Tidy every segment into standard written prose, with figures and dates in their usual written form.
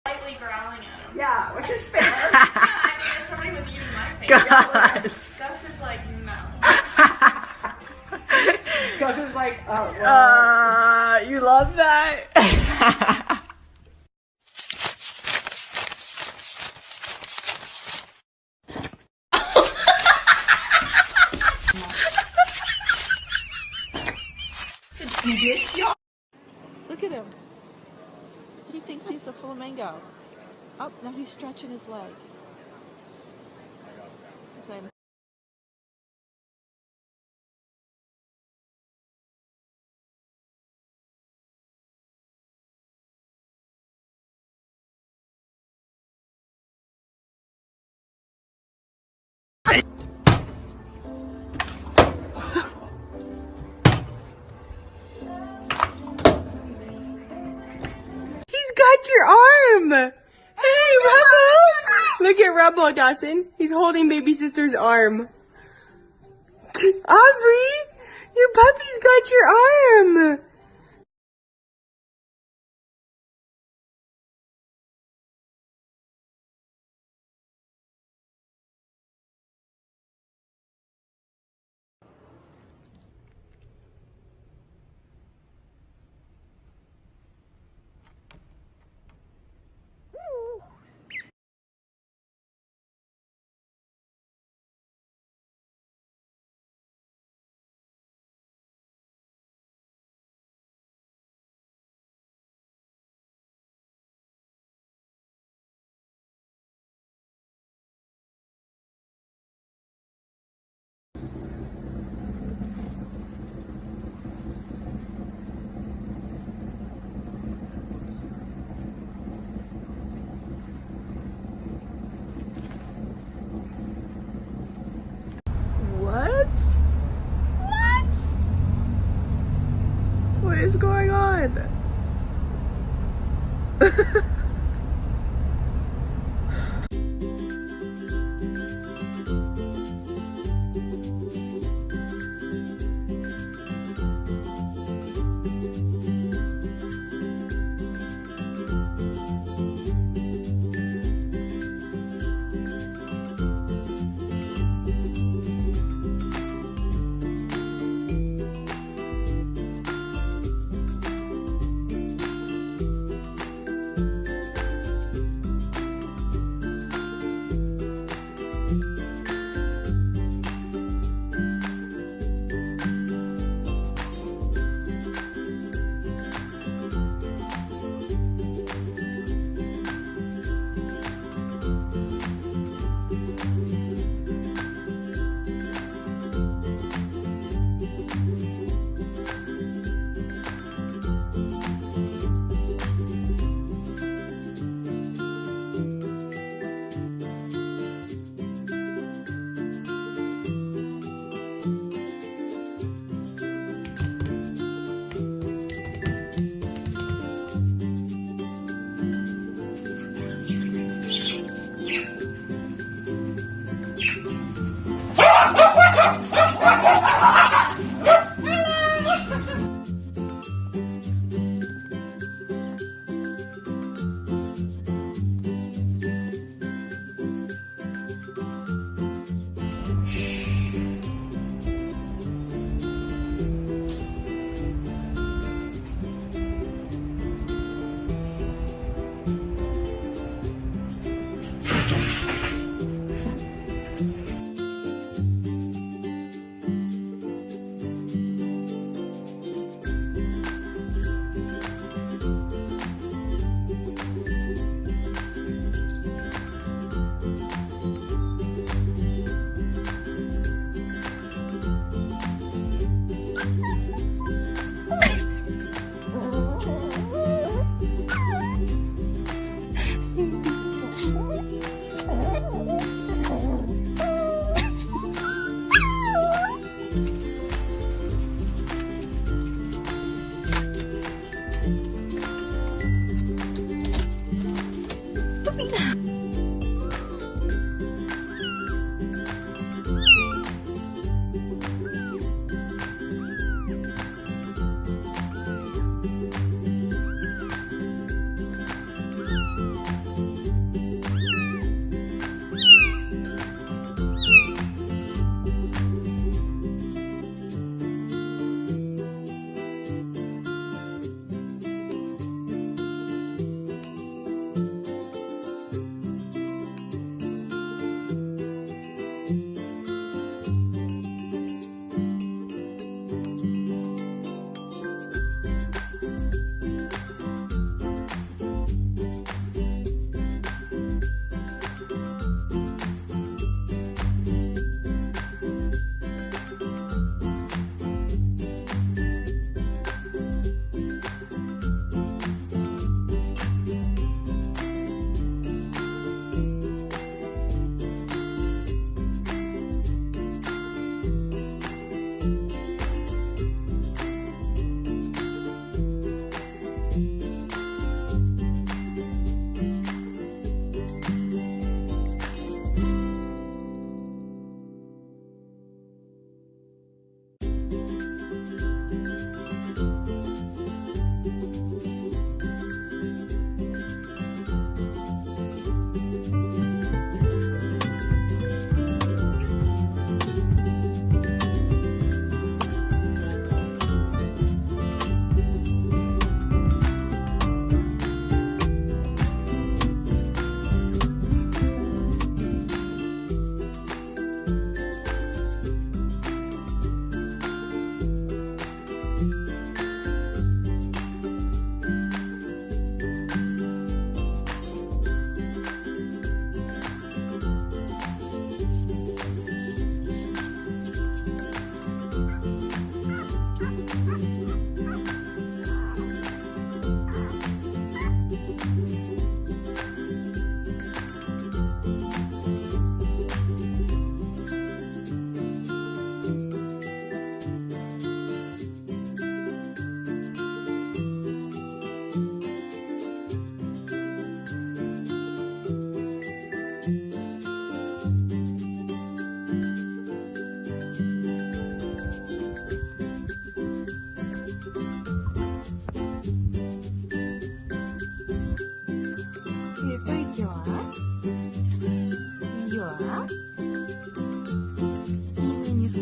Lightly growling at him. Yeah, which is fair. Yeah, I mean, if somebody was eating my face. Gus is like, no. Gus is like, oh, well. You love that? Look at him. He thinks he's a flamingo. Oh, now he's stretching his leg. Same. Got your arm! Hey, Rebel! Look at Rebel, Dawson. He's holding baby sister's arm. Aubrey! Your puppy's got your arm! What? What? What is going on?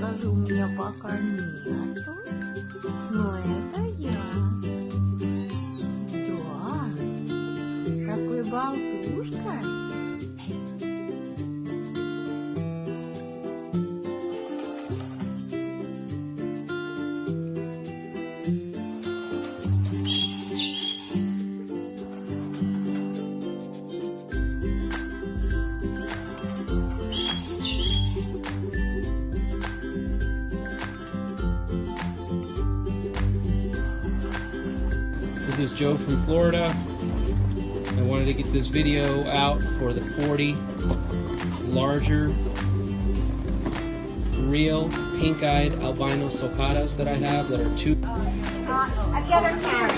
скажи, у меня пока нету. Но это я. Да. Такой болтушка. This is Joe from Florida. I wanted to get this video out for the 40 larger real pink-eyed albino sulcatas that I have that are two. At the other camera.